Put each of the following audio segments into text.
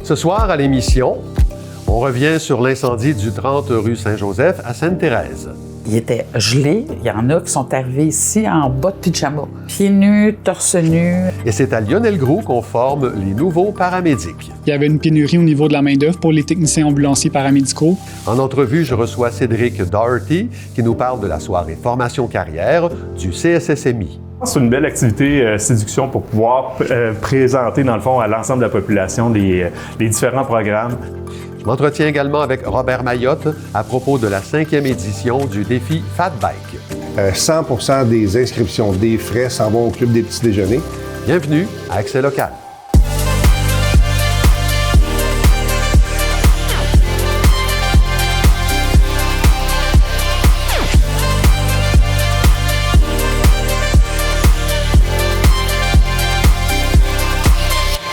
Ce soir, à l'émission, on revient sur l'incendie du 30 rue Saint-Joseph à Sainte-Thérèse. Il était gelé. Il y en a qui sont arrivés ici en bas de pyjama, pieds nus, torse nu. Et c'est à Lionel-Groulx qu'on forme les nouveaux paramédics. Il y avait une pénurie au niveau de la main-d'œuvre pour les techniciens ambulanciers paramédicaux. En entrevue, je reçois Cédric Doherty qui nous parle de la soirée formation carrière du CSSMI. C'est une belle activité séduction pour pouvoir présenter, dans le fond, à l'ensemble de la population les différents programmes. Je m'entretiens également avec Robert Mayotte à propos de la 5e édition du défi Fat Bike. 100% des inscriptions, des frais s'en vont au Club des petits déjeuners. Bienvenue à Accès Local.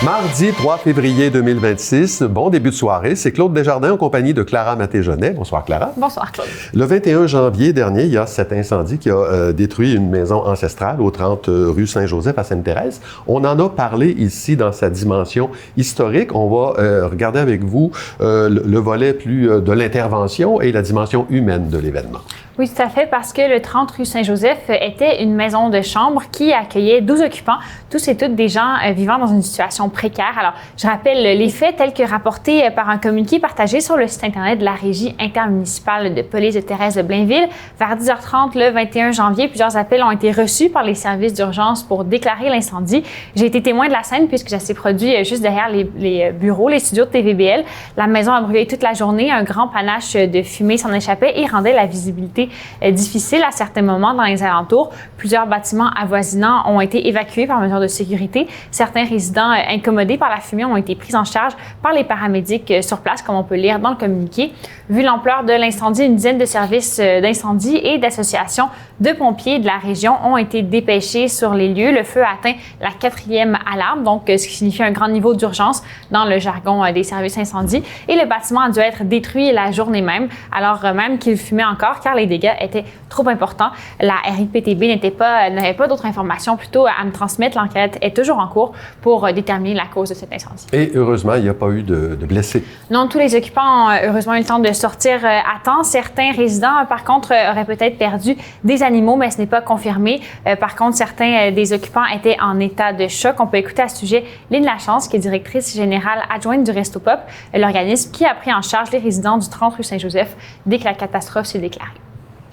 Mardi 3 février 2026, bon début de soirée. C'est Claude Desjardins en compagnie de Clara Maté-Genet. Bonsoir Clara. Bonsoir Claude. Le 21 janvier dernier, il y a cet incendie qui a détruit une maison ancestrale au 30 rue Saint-Joseph à Sainte-Thérèse. On en a parlé ici dans sa dimension historique. On va regarder avec vous le volet plus de l'intervention et la dimension humaine de l'événement. Oui, tout à fait, parce que le 30 rue Saint-Joseph était une maison de chambre qui accueillait 12 occupants, tous et toutes des gens vivant dans une situation précaire. Alors, je rappelle les faits tels que rapportés par un communiqué partagé sur le site Internet de la Régie intermunicipale de police de Thérèse de Blainville. Vers 10h30 le 21 janvier, plusieurs appels ont été reçus par les services d'urgence pour déclarer l'incendie. J'ai été témoin de la scène puisque ça s'est produit juste derrière les bureaux, les studios de TVBL. La maison a brûlé toute la journée, un grand panache de fumée s'en échappait et rendait la visibilité difficile à certains moments dans les alentours. Plusieurs bâtiments avoisinants ont été évacués par mesure de sécurité. Certains résidents incommodés par la fumée ont été pris en charge par les paramédics sur place, comme on peut lire dans le communiqué. Vu l'ampleur de l'incendie, une dizaine de services d'incendie et d'associations de pompiers de la région ont été dépêchés sur les lieux. Le feu a atteint la 4e alarme, donc ce qui signifie un grand niveau d'urgence dans le jargon des services incendie. Et le bâtiment a dû être détruit la journée même, alors même qu'il fumait encore, car les dégâts étaient trop importants. La RIPTB n'avait pas d'autres informations plutôt à me transmettre. L'enquête est toujours en cours pour déterminer la cause de cet incendie. Et heureusement, il n'y a pas eu de blessés. Non, tous les occupants ont heureusement eu le temps de sortir à temps. Certains résidents, par contre, auraient peut-être perdu des animaux, mais ce n'est pas confirmé. Par contre, certains des occupants étaient en état de choc. On peut écouter à ce sujet Lynne Lachance, qui est directrice générale adjointe du Resto Pop, l'organisme qui a pris en charge les résidents du 30 rue Saint-Joseph dès que la catastrophe s'est déclarée.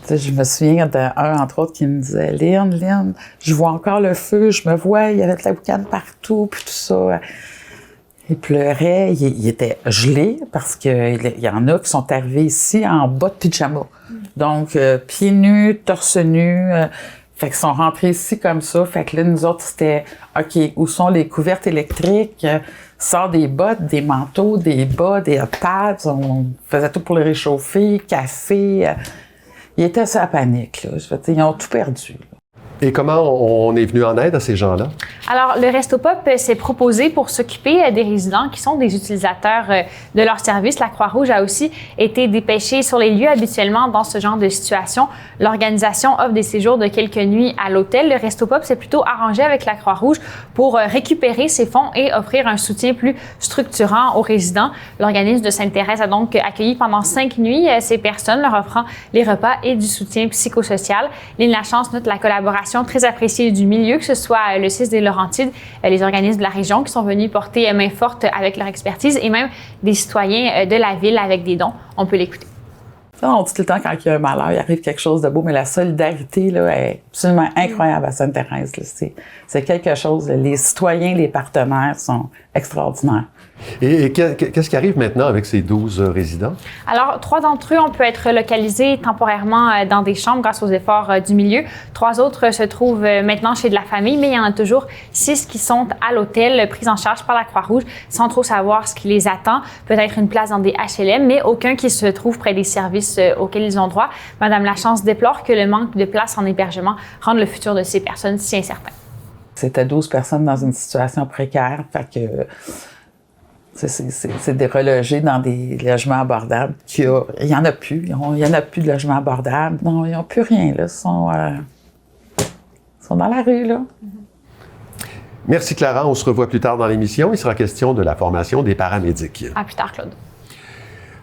Je me souviens d'un, entre autres, qui me disait « Lynn, je vois encore le feu, je me vois, il y avait de la boucane partout, puis tout ça. » Il pleurait, il était gelé parce qu'il y en a qui sont arrivés ici en bas de pyjama. Donc, pieds nus, torse nu. Fait qu'ils sont rentrés ici comme ça. Fait que là, nous autres, c'était « OK, où sont les couvertes électriques? » Sort des bottes, des manteaux, des bas, des hot pads. On faisait tout pour les réchauffer, café. Il était sur la panique, là. Je veux dire, ils ont tout perdu. Et comment on est venu en aide à ces gens-là? Alors, le Resto Pop s'est proposé pour s'occuper des résidents qui sont des utilisateurs de leur service. La Croix-Rouge a aussi été dépêchée sur les lieux habituellement dans ce genre de situation. L'organisation offre des séjours de quelques nuits à l'hôtel. Le Resto Pop s'est plutôt arrangé avec la Croix-Rouge pour récupérer ces fonds et offrir un soutien plus structurant aux résidents. L'organisme de Sainte-Thérèse a donc accueilli pendant 5 nuits ces personnes, leur offrant les repas et du soutien psychosocial. Lynne Lachance note la collaboration très appréciée du milieu, que ce soit le CIS des Laurentides, les organismes de la région qui sont venus porter main forte avec leur expertise et même des citoyens de la ville avec des dons. On peut l'écouter. On dit tout le temps quand il y a un malheur, il arrive quelque chose de beau, mais la solidarité là, est absolument incroyable à Sainte-Thérèse. C'est quelque chose. Les citoyens, les partenaires sont extraordinaires. Et qu'est-ce qui arrive maintenant avec ces 12 résidents? Alors, 3 d'entre eux ont pu être localisés temporairement dans des chambres grâce aux efforts du milieu. 3 autres se trouvent maintenant chez de la famille, mais il y en a toujours 6 qui sont à l'hôtel, pris en charge par la Croix-Rouge, sans trop savoir ce qui les attend. Peut-être une place dans des HLM, mais aucun qui se trouve près des services auxquels ils ont droit. Madame Lachance déplore que le manque de place en hébergement rende le futur de ces personnes si incertain. C'était 12 personnes dans une situation précaire, fait que c'est des relogés dans des logements abordables. Il y en a plus. Il y en a plus de logements abordables. Non, ils n'ont plus rien. Là. Ils sont dans la rue. Là. Merci Clara, on se revoit plus tard dans l'émission. Il sera question de la formation des paramédics. À plus tard, Claude.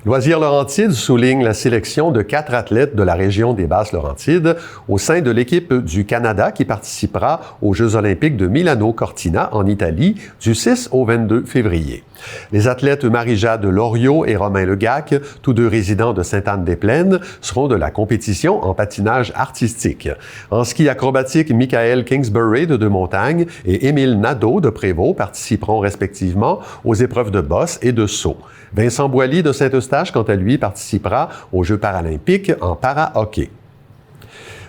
Loisirs Laurentides souligne la sélection de 4 athlètes de la région des Basses-Laurentides au sein de l'équipe du Canada qui participera aux Jeux olympiques de Milano-Cortina en Italie du 6 au 22 février. Les athlètes Marie-Jade Loriot et Romain Legac, tous deux résidents de Sainte-Anne-des-Plaines, seront de la compétition en patinage artistique. En ski acrobatique, Michael Kingsbury de Deux-Montagnes et Émile Nadeau de Prévost participeront respectivement aux épreuves de bosse et de saut. Vincent Boilly de Saint-Eustache, quant à lui, participera aux Jeux paralympiques en para-hockey.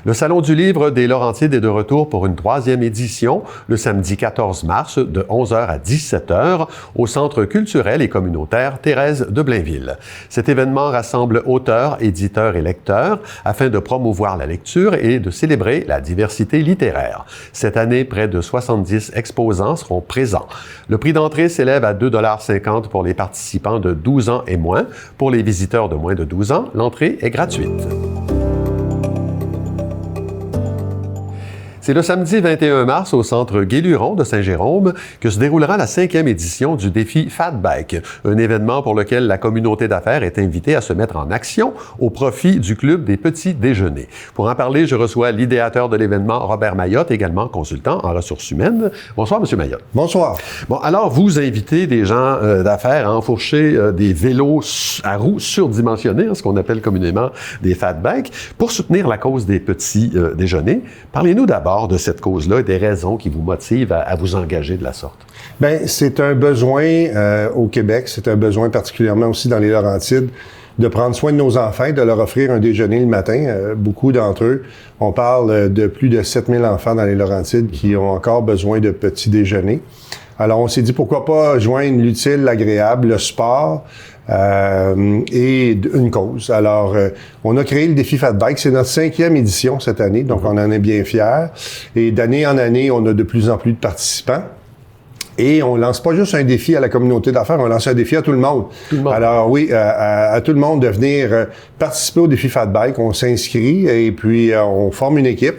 Le Salon du livre des Laurentides est de retour pour une 3e édition le samedi 14 mars de 11h à 17h au Centre culturel et communautaire Thérèse de Blainville. Cet événement rassemble auteurs, éditeurs et lecteurs afin de promouvoir la lecture et de célébrer la diversité littéraire. Cette année, près de 70 exposants seront présents. Le prix d'entrée s'élève à 2,50 $ pour les participants de 12 ans et moins. Pour les visiteurs de moins de 12 ans, l'entrée est gratuite. C'est le samedi 21 mars au Centre Guéluron de Saint-Jérôme que se déroulera la 5e édition du défi Fat Bike, un événement pour lequel la communauté d'affaires est invitée à se mettre en action au profit du Club des petits déjeuners. Pour en parler, je reçois l'idéateur de l'événement, Robert Mayotte, également consultant en ressources humaines. Bonsoir, M. Mayotte. Bonsoir. Bon, alors, vous invitez des gens d'affaires à enfourcher des vélos à roues surdimensionnés, ce qu'on appelle communément des Fat Bikes, pour soutenir la cause des petits déjeuners. Parlez-nous d'abord de cette cause-là et des raisons qui vous motivent à vous engager de la sorte. Bien, c'est un besoin au Québec, c'est un besoin particulièrement aussi dans les Laurentides, de prendre soin de nos enfants et de leur offrir un déjeuner le matin. Beaucoup d'entre eux, on parle de plus de 7000 enfants dans les Laurentides qui ont encore besoin de petits déjeuners. Alors, on s'est dit, pourquoi pas joindre l'utile, l'agréable, le sport et une cause. Alors, on a créé le défi Fat Bike. C'est notre 5e édition cette année, donc on en est bien fiers. Et d'année en année, on a de plus en plus de participants. Et on lance pas juste un défi à la communauté d'affaires, on lance un défi à tout le monde. Alors oui, à tout le monde de venir participer au défi Fat Bike. On s'inscrit et puis on forme une équipe.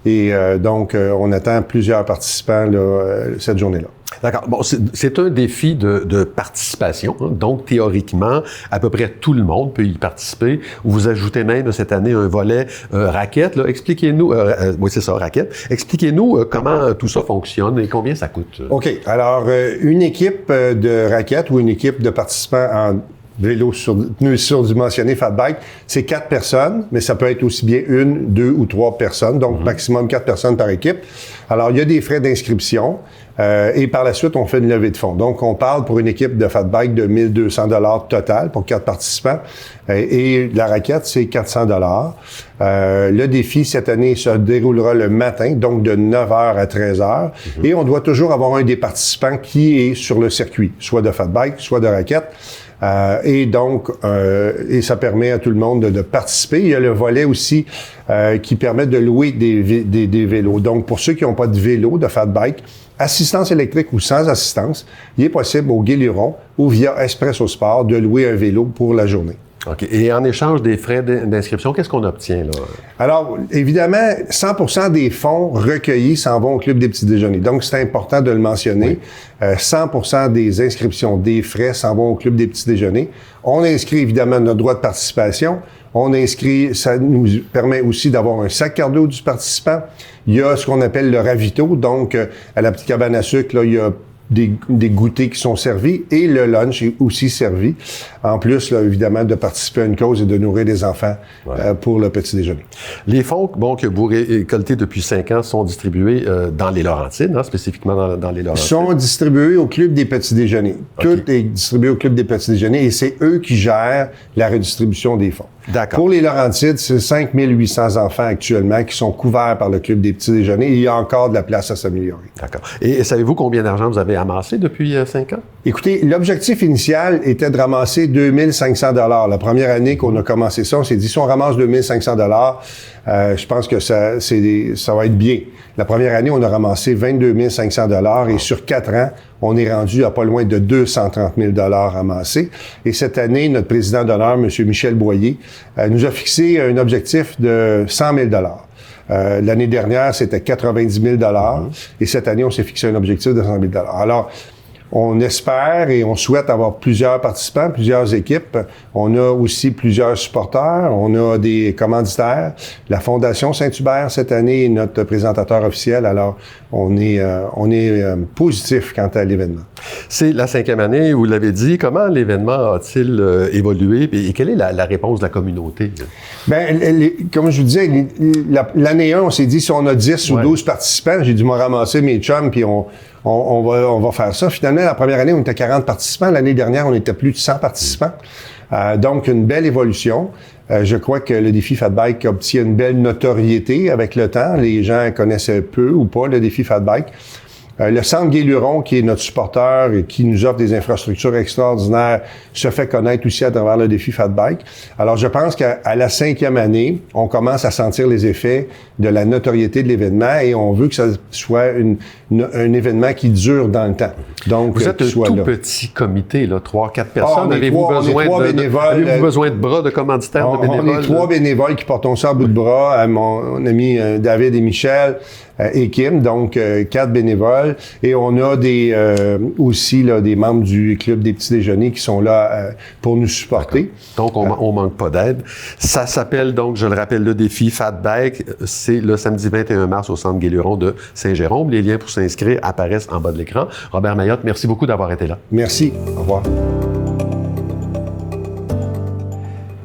Et donc, on attend plusieurs participants là, cette journée-là. D'accord. Bon, c'est un défi de participation. Hein. Donc, théoriquement, à peu près tout le monde peut y participer. Vous ajoutez même cette année un volet raquette. Là. Expliquez-nous, oui, c'est ça, raquette. Expliquez-nous comment tout ça fonctionne et combien ça coûte. OK. Alors, une équipe de raquette ou une équipe de participants en vélo surdimensionné Fat Bike, c'est 4 personnes, mais ça peut être aussi bien 1, 2 ou 3 personnes, donc maximum 4 personnes par équipe. Alors, il y a des frais d'inscription et par la suite, on fait une levée de fonds. Donc, on parle pour une équipe de Fat Bike de 1200 $ total pour 4 participants et la raquette, c'est 400 $. Le défi, cette année, se déroulera le matin, donc de 9h à 13h. Et on doit toujours avoir un des participants qui est sur le circuit, soit de Fat Bike, soit de raquette. Et donc, et ça permet à tout le monde de participer. Il y a le volet aussi qui permet de louer des vélos. Donc, pour ceux qui n'ont pas de vélo, de Fat Bike, assistance électrique ou sans assistance, il est possible au Guéluron ou via Espresso Sport de louer un vélo pour la journée. OK. Et en échange des frais d'inscription, qu'est-ce qu'on obtient, là? Alors, évidemment, 100% des fonds recueillis s'en vont au Club des petits déjeuners. Donc, c'est important de le mentionner. Oui. 100% des inscriptions, des frais s'en vont au Club des petits déjeuners. On inscrit évidemment notre droit de participation. On inscrit, ça nous permet aussi d'avoir un sac cadeau du participant. Il y a ce qu'on appelle le ravito. Donc, à la petite cabane à sucre, là, il y a des goûters qui sont servis et le lunch est aussi servi. En plus, là, évidemment, de participer à une cause et de nourrir des enfants pour le petit déjeuner. Les fonds que vous récoltez depuis 5 ans sont distribués dans les Laurentides, hein, spécifiquement dans les Laurentides. Sont distribués au Club des petits déjeuners. Okay. Tout est distribué au Club des petits déjeuners et c'est eux qui gèrent la redistribution des fonds. D'accord. Pour les Laurentides, c'est 5800 enfants actuellement qui sont couverts par le Club des petits déjeuners et il y a encore de la place à s'améliorer. D'accord. Et savez-vous combien d'argent vous avez amassé depuis 5 ans? Écoutez, l'objectif initial était de ramasser 2500 $. La première année qu'on a commencé ça, on s'est dit, si on ramasse 2500 $, je pense que ça va être bien. La première année, on a ramassé 22 500 $ et sur 4 ans, on est rendu à pas loin de 230 000 $ ramassés. Et cette année, notre président d'honneur, M. Michel Boyer, nous a fixé un objectif de 100 000 $. L'année dernière, c'était 90 000 et cette année, on s'est fixé un objectif de 100 000 Alors, on espère et on souhaite avoir plusieurs participants, plusieurs équipes. On a aussi plusieurs supporters, on a des commanditaires. La Fondation Saint-Hubert, cette année, est notre présentateur officiel. Alors, on est positif quant à l'événement. C'est la 5e année, vous l'avez dit. Comment l'événement a-t-il évolué et quelle est la réponse de la communauté? Bien, comme je vous disais, l'année 1, on s'est dit si on a 10 ou 12 participants, j'ai dû me ramasser mes chums puis on va faire ça. Finalement, la première année, on était 40 participants. L'année dernière, on était plus de 100 participants. Donc, une belle évolution. Je crois que le défi Fat Bike obtient une belle notoriété avec le temps. Les gens connaissaient peu ou pas le défi Fat Bike. Le Centre Gay-Luron, qui est notre supporteur et qui nous offre des infrastructures extraordinaires, se fait connaître aussi à travers le défi Fat Bike. Alors, je pense qu'à la 5e année, on commence à sentir les effets de la notoriété de l'événement et on veut que ça soit un événement qui dure dans le temps. Donc, vous êtes un tout petit comité, là, 3-4 personnes. Avez-vous besoin de bras de commanditaires, de bénévoles? On est 3 bénévoles qui portons ça à bout de bras. Mon ami David et Michel et Kim, donc 4 bénévoles. Et on a aussi des membres du Club des petits déjeuners qui sont là pour nous supporter. Donc, on manque pas d'aide. Ça s'appelle donc, je le rappelle, le défi Fat Bike. C'est le samedi 21 mars au Centre Gay-Luron de Saint-Jérôme. Les liens pour s'inscrire apparaissent en bas de l'écran. Robert Mayotte, merci beaucoup d'avoir été là. Merci. Au revoir.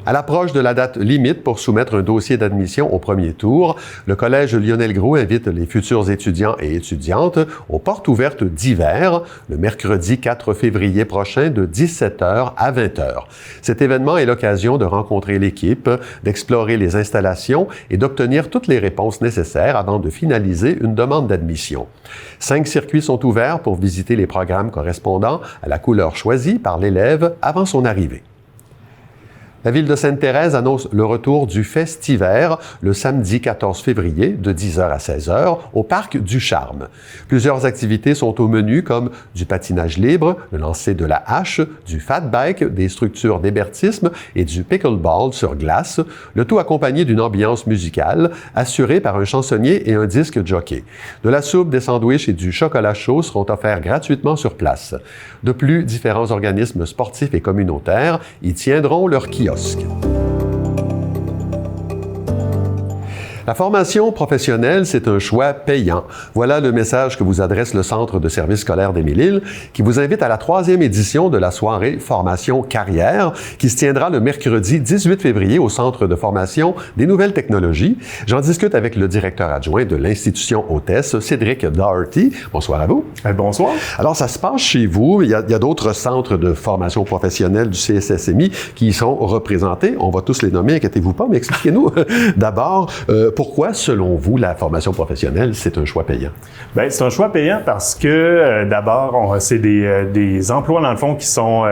À l'approche de la date limite pour soumettre un dossier d'admission au premier tour, le Collège Lionel-Groulx invite les futurs étudiants et étudiantes aux portes ouvertes d'hiver, le mercredi 4 février prochain de 17h à 20h. Cet événement est l'occasion de rencontrer l'équipe, d'explorer les installations et d'obtenir toutes les réponses nécessaires avant de finaliser une demande d'admission. 5 circuits sont ouverts pour visiter les programmes correspondant à la couleur choisie par l'élève avant son arrivée. La ville de Sainte-Thérèse annonce le retour du Festiver le samedi 14 février de 10h à 16h au Parc du Charme. Plusieurs activités sont au menu comme du patinage libre, le lancer de la hache, du fat bike, des structures d'hébertisme et du pickleball sur glace, le tout accompagné d'une ambiance musicale assurée par un chansonnier et un disque jockey. De la soupe, des sandwichs et du chocolat chaud seront offerts gratuitement sur place. De plus, différents organismes sportifs et communautaires y tiendront leur kiosque. La formation professionnelle, c'est un choix payant. Voilà le message que vous adresse le Centre de services scolaires d'Émile-Île, qui vous invite à la 3e édition de la soirée Formation Carrière, qui se tiendra le mercredi 18 février au Centre de formation des nouvelles technologies. J'en discute avec le directeur adjoint de l'institution hôtesse, Cédric Daugherty. Bonsoir à vous. Bonsoir. Alors, ça se passe chez vous. Il y a d'autres centres de formation professionnelle du CSSMI qui y sont représentés. On va tous les nommer, inquiétez-vous pas, mais expliquez-nous d'abord pourquoi, selon vous, la formation professionnelle, c'est un choix payant? Bien, c'est un choix payant parce que, d'abord, c'est des emplois, dans le fond, qui sont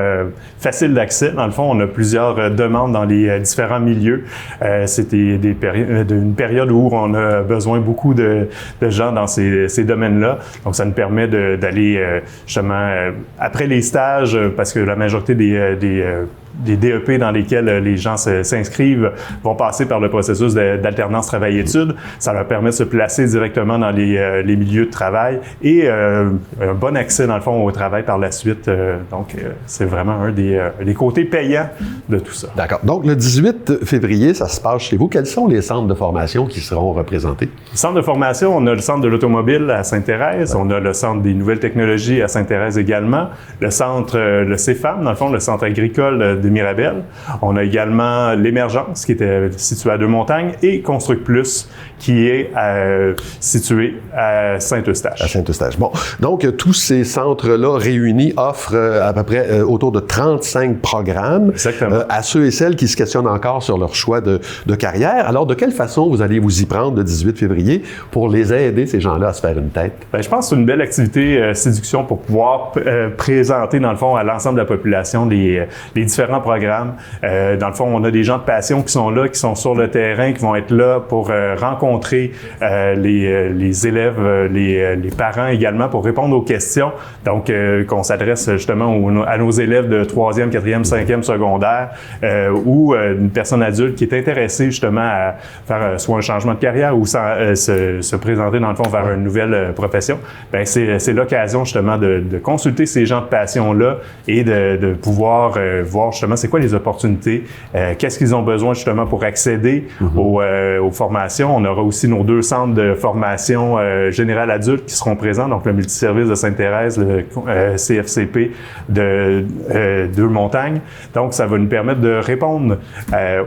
faciles d'accès. Dans le fond, on a plusieurs demandes dans les différents milieux. C'est une période où on a besoin beaucoup de gens dans ces domaines-là. Donc, ça nous permet d'aller, justement, après les stages, parce que la majorité des DEP dans lesquels les gens s'inscrivent vont passer par le processus d'alternance travail-études. Ça leur permet de se placer directement dans les milieux de travail et un bon accès, dans le fond, au travail par la suite. Donc, c'est vraiment un des côtés payants de tout ça. D'accord. Donc, le 18 février, ça se passe chez vous. Quels sont les centres de formation qui seront représentés? Le centre de formation, on a le centre de l'automobile à Sainte-Thérèse. Ouais. On a le centre des nouvelles technologies à Sainte-Thérèse également. Le centre, le CFAM, dans le fond, le centre agricole de Mirabel. On a également l'Émergence, qui était situé à Deux-Montagnes, et Construct Plus, qui est situé à Saint-Eustache. À Saint-Eustache. Bon, donc tous ces centres-là réunis offrent à peu près autour de 35 programmes. Exactement. À ceux et celles qui se questionnent encore sur leur choix de carrière. Alors, de quelle façon vous allez vous y prendre le 18 février pour les aider, ces gens-là, à se faire une tête? Bien, je pense que c'est une belle activité séduction pour pouvoir présenter, dans le fond, à l'ensemble de la population les différents différents programmes. Dans le fond, on a des gens de passion qui sont là, qui sont sur le terrain, qui vont être là pour rencontrer les élèves, les parents également, pour répondre aux questions. Donc, qu'on s'adresse justement à nos élèves de 3e, 4e, 5e secondaire ou une personne adulte qui est intéressée justement à faire soit un changement de carrière ou se présenter dans le fond vers une nouvelle profession. Bien, c'est l'occasion justement de consulter ces gens de passion-là et de pouvoir voir justement c'est quoi les opportunités, qu'est-ce qu'ils ont besoin justement pour accéder aux formations. On aura aussi nos 2 centres de formation générale adulte qui seront présents, donc le multiservice de Sainte-Thérèse, le CFCP de Deux-Montagnes. Donc, ça va nous permettre de répondre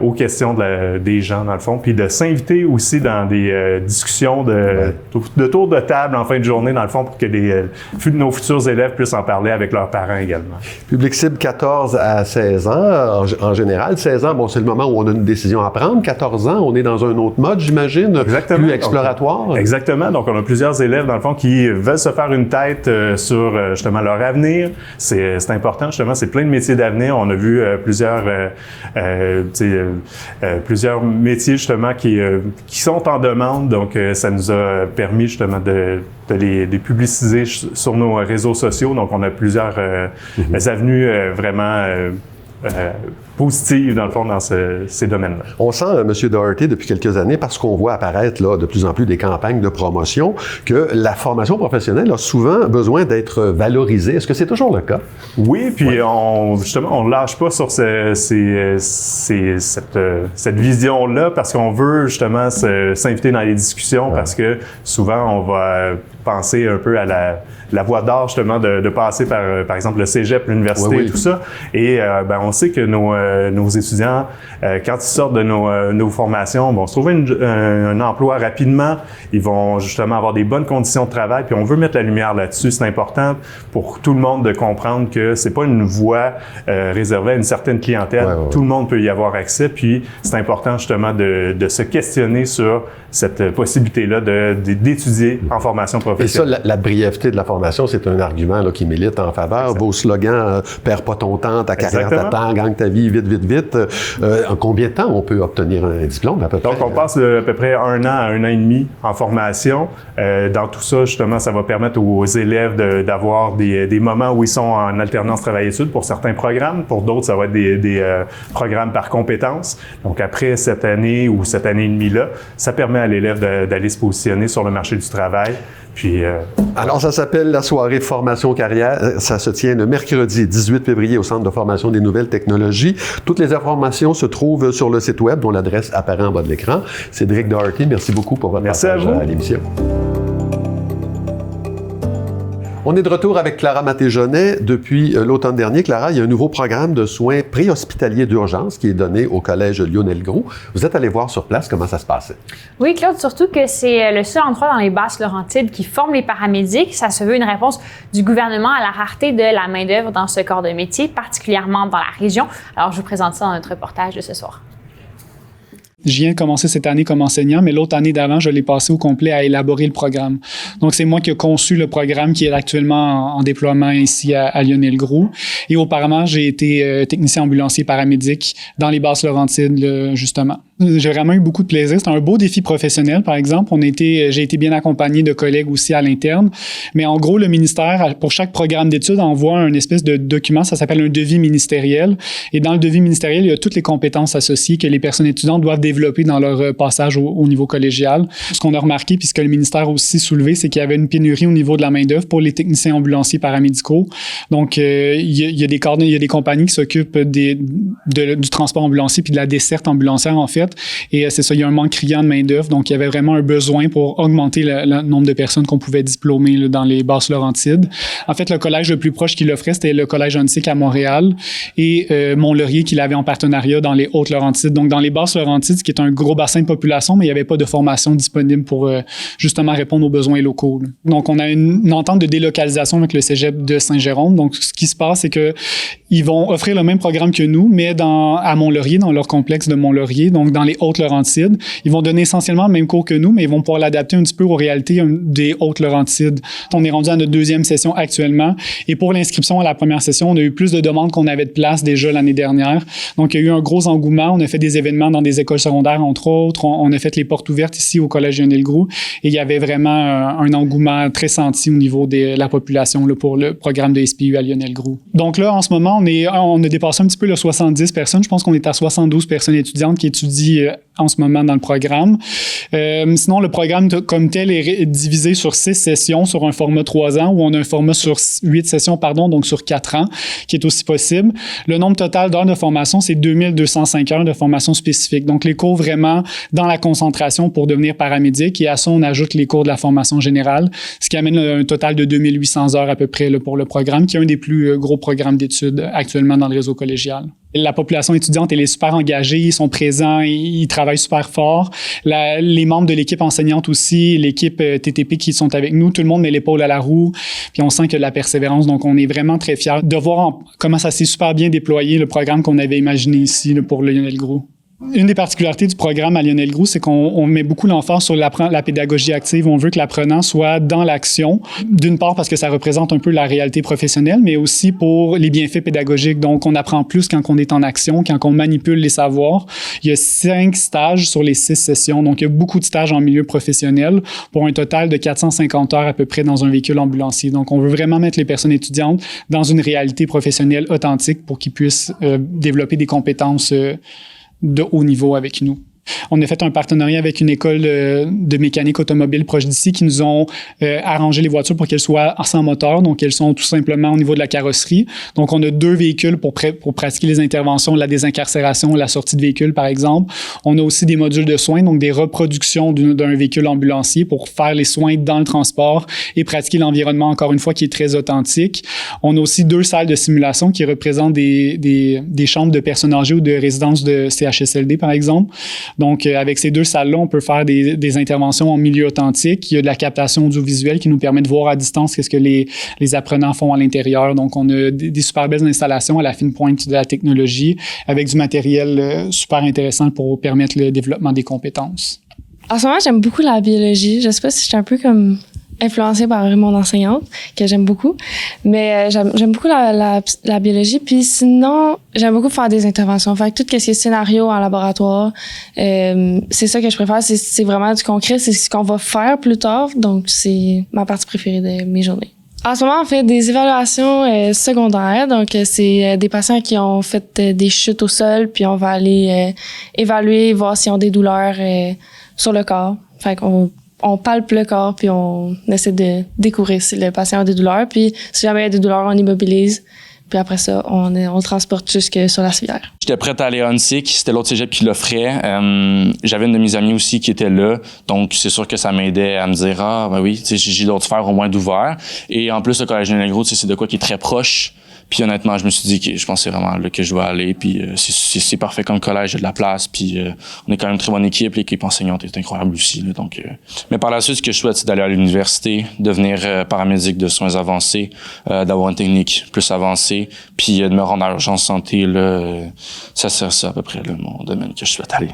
aux questions des gens, dans le fond, puis de s'inviter aussi dans des discussions de tour de table en fin de journée, dans le fond, pour que nos futurs élèves puissent en parler avec leurs parents également. Public cible 14 à 16 ans, en général. 16 ans, bon, c'est le moment où on a une décision à prendre. 14 ans, on est dans un autre mode, j'imagine, plus exploratoire. Exactement. Donc, on a plusieurs élèves, dans le fond, qui veulent se faire une tête sur, justement, leur avenir. C'est important, justement. C'est plein de métiers d'avenir. On a vu plusieurs métiers, justement, qui sont en demande. Donc, ça nous a permis, justement, de les publiciser sur nos réseaux sociaux. Donc, on a plusieurs avenues vraiment positives, dans le fond, dans ces domaines-là. On sent, M. Doherty, depuis quelques années, parce qu'on voit apparaître là, de plus en plus des campagnes de promotion, que la formation professionnelle a souvent besoin d'être valorisée. Est-ce que c'est toujours le cas? Oui, puis on lâche pas sur cette vision-là parce qu'on veut justement s'inviter dans les discussions parce que souvent, on va penser un peu à la voie d'art, justement, de passer par exemple, le cégep, l'université et tout ça. Et on sait que nos étudiants, quand ils sortent de nos formations, vont se trouver un emploi rapidement. Ils vont justement avoir des bonnes conditions de travail. Puis on veut mettre la lumière là-dessus. C'est important pour tout le monde de comprendre que c'est pas une voie réservée à une certaine clientèle. Tout le monde peut y avoir accès. Puis c'est important justement de se questionner sur cette possibilité-là d'étudier en formation professionnelle. Et ça, la brièveté de la formation, c'est un argument là, qui milite en faveur. Exactement. Vos slogans, perds pas ton temps, ta carrière t'attend, gagne ta vie vite, vite, vite. En combien de temps on peut obtenir un diplôme à peu près? Donc, on passe à peu près 1 an à 1 an et demi en formation. Dans tout ça, justement, ça va permettre aux élèves d'avoir des moments où ils sont en alternance travail-études pour certains programmes. Pour d'autres, ça va être des programmes par compétences. Donc, après cette année ou cette année et demie-là, ça permet à l'élève d'aller se positionner sur le marché du travail. Puis, alors, ça s'appelle la soirée formation carrière. Ça se tient le mercredi 18 février au Centre de formation des nouvelles technologies. Toutes les informations se trouvent sur le site web dont l'adresse apparaît en bas de l'écran. Cédric Doherty, merci beaucoup pour votre passage à l'émission. On est de retour avec Clara Maté-Jaunet. Depuis l'automne dernier, Clara, il y a un nouveau programme de soins préhospitaliers d'urgence qui est donné au Collège Lionel-Groulx. Vous êtes allé voir sur place comment ça se passait. Oui, Claude, surtout que c'est le seul endroit dans les Basses-Laurentides qui forme les paramédics. Ça se veut une réponse du gouvernement à la rareté de la main-d'œuvre dans ce corps de métier, particulièrement dans la région. Alors, je vous présente ça dans notre reportage de ce soir. Je viens de commencer cette année comme enseignant, mais l'autre année d'avant, je l'ai passé au complet à élaborer le programme. Donc, c'est moi qui ai conçu le programme qui est actuellement en déploiement ici à Lionel-Groulx. Et auparavant, j'ai été technicien ambulancier paramédic dans les Basses-Laurentides, justement. J'ai vraiment eu beaucoup de plaisir. C'est un beau défi professionnel, par exemple. J'ai été bien accompagné de collègues aussi à l'interne. Mais en gros, le ministère, pour chaque programme d'études, envoie un espèce de document. Ça s'appelle un devis ministériel. Et dans le devis ministériel, il y a toutes les compétences associées que les personnes étudiantes doivent développer dans leur passage au niveau collégial. Ce qu'on a remarqué, puis ce que le ministère a aussi soulevé, c'est qu'il y avait une pénurie au niveau de la main-d'œuvre pour les techniciens ambulanciers paramédicaux. Donc, il y a des compagnies qui s'occupent du transport ambulancier puis de la desserte ambulancière, en fait. Et c'est ça, il y a un manque criant de main-d'œuvre. Donc, il y avait vraiment un besoin pour augmenter le nombre de personnes qu'on pouvait diplômer là, dans les Basses-Laurentides. En fait, le collège le plus proche qui l'offrait, c'était le collège Ontic à Montréal et Mont-Laurier qui l'avait en partenariat dans les Hautes-Laurentides. Donc, dans les Basses-Laurentides, ce qui est un gros bassin de population, mais il n'y avait pas de formation disponible pour justement répondre aux besoins locaux. Là. Donc, on a une entente de délocalisation avec le cégep de Saint-Jérôme. Donc, ce qui se passe, c'est que ils vont offrir le même programme que nous, mais à Mont-Laurier, dans leur complexe de Mont-Laurier. Donc, dans dans les Hautes-Laurentides. Ils vont donner essentiellement le même cours que nous, mais ils vont pouvoir l'adapter un petit peu aux réalités des Hautes-Laurentides. On est rendu à notre deuxième session actuellement. Et pour l'inscription à la première session, on a eu plus de demandes qu'on avait de place déjà l'année dernière. Donc, il y a eu un gros engouement. On a fait des événements dans des écoles secondaires, entre autres. On a fait les portes ouvertes ici au Collège Lionel Groulx. Et il y avait vraiment un engouement très senti au niveau de la population là, pour le programme de SPU à Lionel Groulx. Donc là, en ce moment, on a dépassé un petit peu le 70 personnes. Je pense qu'on est à 72 personnes étudiantes qui étudient en ce moment dans le programme. Sinon, le programme comme tel est divisé sur 6 sessions sur un format 3 ans, où on a un format sur 8 sessions, donc sur 4 ans, qui est aussi possible. Le nombre total d'heures de formation, c'est 2205 heures de formation spécifique. Donc, les cours vraiment dans la concentration pour devenir paramédic. Et à ça, on ajoute les cours de la formation générale, ce qui amène un total de 2800 heures à peu près là, pour le programme, qui est un des plus gros programmes d'études actuellement dans le réseau collégial. La population étudiante, elle est super engagée, ils sont présents, ils travaillent super fort. Les membres de l'équipe enseignante aussi, l'équipe TTP qui sont avec nous, tout le monde met l'épaule à la roue, puis on sent que la persévérance. Donc, on est vraiment très fiers de voir comment ça s'est super bien déployé, le programme qu'on avait imaginé ici là, pour le Lionel Groulx. Une des particularités du programme à Lionel Groulx, c'est qu'on met beaucoup l'emphase sur la pédagogie active. On veut que l'apprenant soit dans l'action, d'une part parce que ça représente un peu la réalité professionnelle, mais aussi pour les bienfaits pédagogiques. Donc, on apprend plus quand on est en action, quand on manipule les savoirs. Il y a 5 stages sur les 6 sessions. Donc, il y a beaucoup de stages en milieu professionnel pour un total de 450 heures à peu près dans un véhicule ambulancier. Donc, on veut vraiment mettre les personnes étudiantes dans une réalité professionnelle authentique pour qu'ils puissent développer des compétences de haut niveau avec nous. On a fait un partenariat avec une école de mécanique automobile proche d'ici qui nous ont arrangé les voitures pour qu'elles soient sans moteur. Donc, elles sont tout simplement au niveau de la carrosserie. Donc, on a 2 véhicules pour pratiquer les interventions, la désincarcération, la sortie de véhicule, par exemple. On a aussi des modules de soins, donc des reproductions d'un véhicule ambulancier pour faire les soins dans le transport et pratiquer l'environnement, encore une fois, qui est très authentique. On a aussi 2 salles de simulation qui représentent des chambres de personnes âgées ou de résidences de CHSLD, par exemple. Donc, avec ces 2 salles-là, on peut faire des interventions en milieu authentique. Il y a de la captation audiovisuelle qui nous permet de voir à distance qu'est-ce que les apprenants font à l'intérieur. Donc, on a des super belles installations à la fine pointe de la technologie avec du matériel super intéressant pour permettre le développement des compétences. En ce moment, j'aime beaucoup la biologie. Je sais pas si je suis un peu comme influencée par mon enseignante, que j'aime beaucoup. Mais j'aime beaucoup la biologie. Puis sinon, j'aime beaucoup faire des interventions. Fait que tout ce qui est scénario en laboratoire, c'est ça que je préfère. C'est vraiment du concret. C'est ce qu'on va faire plus tard. Donc, c'est ma partie préférée de mes journées. En ce moment, on fait des évaluations secondaires. Donc, c'est des patients qui ont fait des chutes au sol, puis on va aller évaluer, voir s'ils ont des douleurs sur le corps. Fait qu'on palpe le corps, puis on essaie de découvrir si le patient a des douleurs. Puis, si jamais il y a des douleurs, on immobilise. Puis après ça, on le transporte jusque sur la civière. J'étais prête à aller à Huntsic, c'était l'autre cégep qui l'offrait. J'avais une de mes amies aussi qui était là, donc c'est sûr que ça m'aidait à me dire « Ah, ben oui, j'ai d'autres sphères au moins d'ouvert. » Et en plus, le Collège Lionel Groulx, c'est de quoi qui est très proche. Puis honnêtement, je me suis dit que je pensais vraiment là que je vais aller. Puis c'est parfait comme collège, il y a de la place. Puis on est quand même une très bonne équipe. L'équipe enseignante est incroyable aussi. Là, donc, mais par la suite, ce que je souhaite, c'est d'aller à l'université, devenir paramédic de soins avancés, d'avoir une technique plus avancée, puis de me rendre à l'urgence santé. Là, ça sert ça à peu près là, mon domaine que je souhaite aller.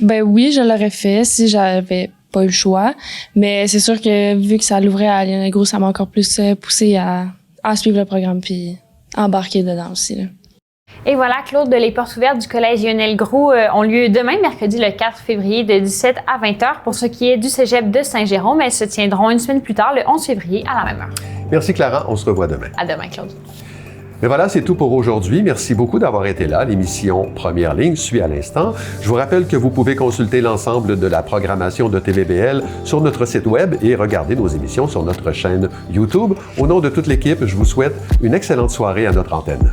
Ben oui, je l'aurais fait si j'avais pas eu le choix. Mais c'est sûr que vu que ça l'ouvrait à Lionel Groulx, ça m'a encore plus poussé à suivre le programme puis embarquer dedans aussi. Là. Et voilà, Claude, les portes ouvertes du Collège Lionel Groulx ont lieu demain, mercredi le 4 février, de 17 à 20 heures. Pour ce qui est du cégep de Saint-Jérôme, elles se tiendront une semaine plus tard, le 11 février, à la même heure. Merci Clara, on se revoit demain. À demain, Claude. Et voilà, c'est tout pour aujourd'hui. Merci beaucoup d'avoir été là. L'émission Première Ligne suit à l'instant. Je vous rappelle que vous pouvez consulter l'ensemble de la programmation de TVBL sur notre site web et regarder nos émissions sur notre chaîne YouTube. Au nom de toute l'équipe, je vous souhaite une excellente soirée à notre antenne.